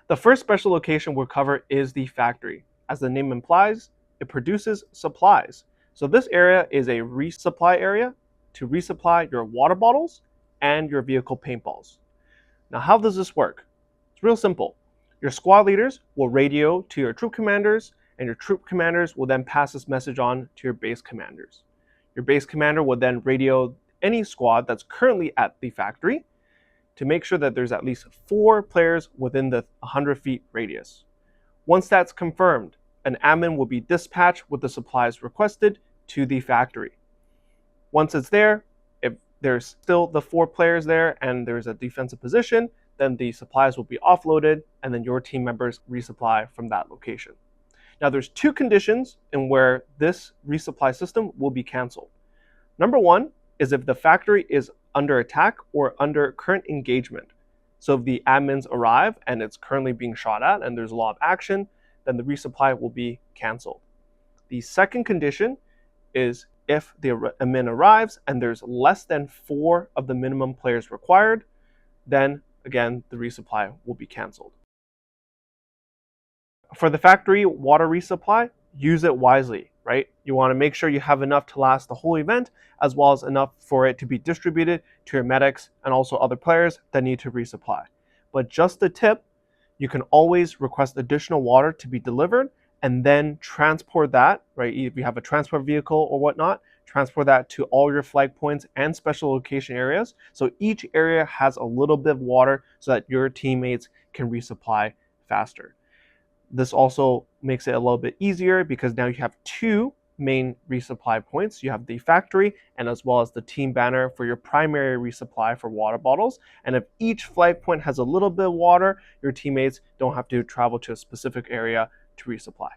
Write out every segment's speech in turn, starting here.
The first special location we'll cover is the factory. As the name implies, it produces supplies. So this area is a resupply area to resupply your water bottles and your vehicle paintballs. Now, how does this work? It's real simple. Your squad leaders will radio to your troop commanders, and your troop commanders will then pass this message on to your base commanders. Your base commander will then radio any squad that's currently at the factory to make sure that there's at least 4 players within the 100 feet radius. Once that's confirmed, an admin will be dispatched with the supplies requested to the factory. Once it's there, if there's still the 4 players there and there's a defensive position, then the supplies will be offloaded and then your team members resupply from that location. Now there's 2 conditions in where this resupply system will be canceled. Number 1 is if the factory is under attack or under current engagement. So if the admins arrive and it's currently being shot at and there's a lot of action, then the resupply will be canceled. The second condition is if the admin arrives and there's less than 4 of the minimum players required, then again, the resupply will be canceled. For the factory water resupply, use it wisely, right? You want to make sure you have enough to last the whole event, as well as enough for it to be distributed to your medics and also other players that need to resupply. But just a tip, you can always request additional water to be delivered and then transport that, right? If you have a transport vehicle or whatnot, transport that to all your flag points and special location areas. So each area has a little bit of water so that your teammates can resupply faster. This also makes it a little bit easier because now you have 2 main resupply points. You have the factory and as well as the team banner for your primary resupply for water bottles. And if each flag point has a little bit of water, your teammates don't have to travel to a specific area to resupply.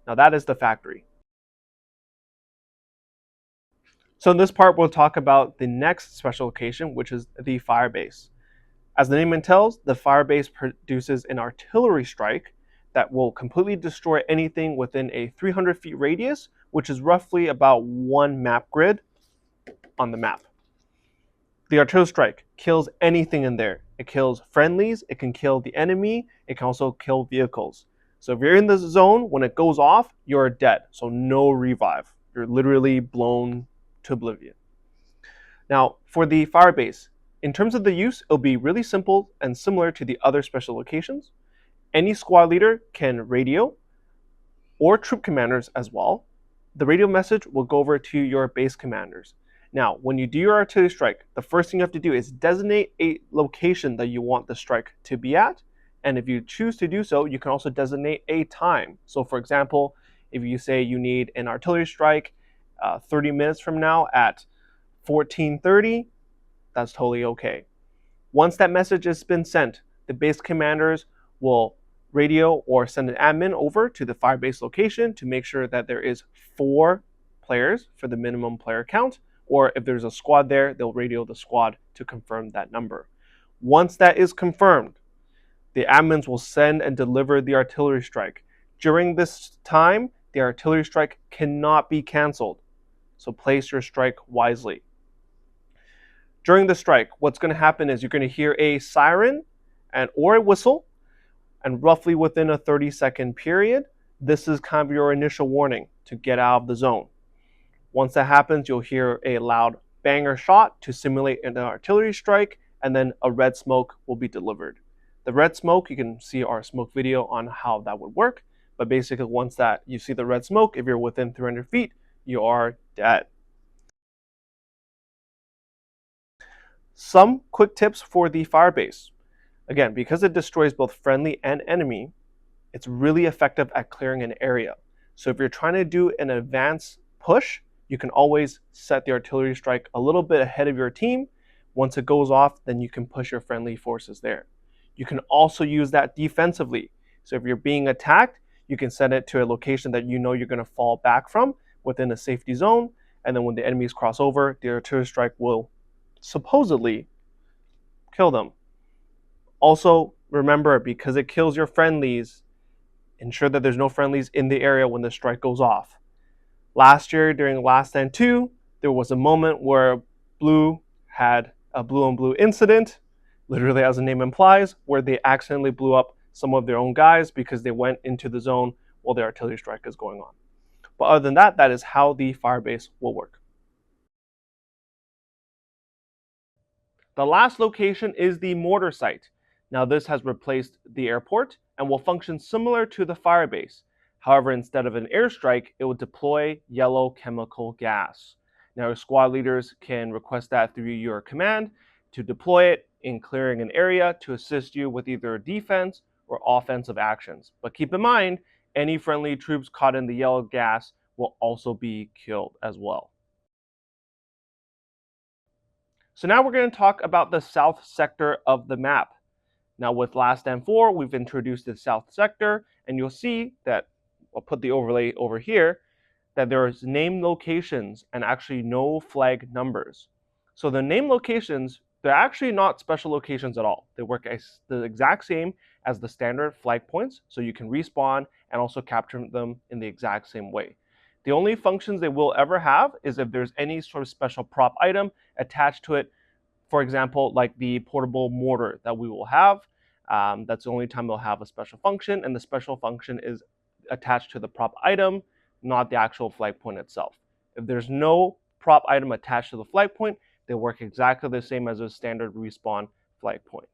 Now that is the factory. So in this part, we'll talk about the next special location, which is the Firebase. As the name entails, the Firebase produces an artillery strike that will completely destroy anything within a 300 feet radius, which is roughly about 1 map grid on the map. The artillery strike kills anything in there. It kills friendlies, it can kill the enemy, it can also kill vehicles. So if you're in this zone, when it goes off, you're dead. So no revive. You're literally blown to oblivion. Now, for the Firebase, in terms of the use, it'll be really simple and similar to the other special locations. Any squad leader can radio, or troop commanders as well. The radio message will go over to your base commanders. Now, when you do your artillery strike, the first thing you have to do is designate a location that you want the strike to be at. And if you choose to do so, you can also designate a time. So for example, if you say you need an artillery strike 30 minutes from now at 14:30, that's totally okay. Once that message has been sent, the base commanders will radio or send an admin over to the Firebase location to make sure that there is 4 players for the minimum player count, or if there's a squad there, they'll radio the squad to confirm that number. Once that is confirmed, the admins will send and deliver the artillery strike. During this time, the artillery strike cannot be canceled, so place your strike wisely. During the strike, what's going to happen is you're going to hear a siren or a whistle, and roughly within a 30-second period, this is kind of your initial warning to get out of the zone. Once that happens, you'll hear a loud banger shot to simulate an artillery strike, and then a red smoke will be delivered. The red smoke, you can see our smoke video on how that would work, but basically once that you see the red smoke, if you're within 300 feet, you are dead. Some quick tips for the Firebase. Again, because it destroys both friendly and enemy, it's really effective at clearing an area. So if you're trying to do an advanced push, you can always set the artillery strike a little bit ahead of your team. Once it goes off, then you can push your friendly forces there. You can also use that defensively. So if you're being attacked, you can set it to a location that you know you're going to fall back from within a safety zone. And then when the enemies cross over, the artillery strike will supposedly kill them. Also, remember, because it kills your friendlies, ensure that there's no friendlies in the area when the strike goes off. Last year, during Last Stand 2, there was a moment where Blue had a blue on blue incident, literally as the name implies, where they accidentally blew up some of their own guys because they went into the zone while the artillery strike is going on. But other than that, that is how the Firebase will work. The last location is the Mortar Site. Now this has replaced the airport and will function similar to the Firebase. However, instead of an airstrike, it will deploy yellow chemical gas. Now your squad leaders can request that through your command to deploy it in clearing an area to assist you with either defense or offensive actions. But keep in mind, any friendly troops caught in the yellow gas will also be killed as well. So now we're going to talk about the south sector of the map. Now with Last Stand 4, we've introduced the south sector, and you'll see that, I'll put the overlay over here, that there's name locations and actually no flag numbers. So the name locations, they're actually not special locations at all. They work as the exact same as the standard flag points, so you can respawn and also capture them in the exact same way. The only functions they will ever have is if there's any sort of special prop item attached to it. For example, like the portable mortar that we will have. That's the only time they'll have a special function, and the special function is attached to the prop item, not the actual flag point itself. If there's no prop item attached to the flag point, they work exactly the same as a standard respawn flag point.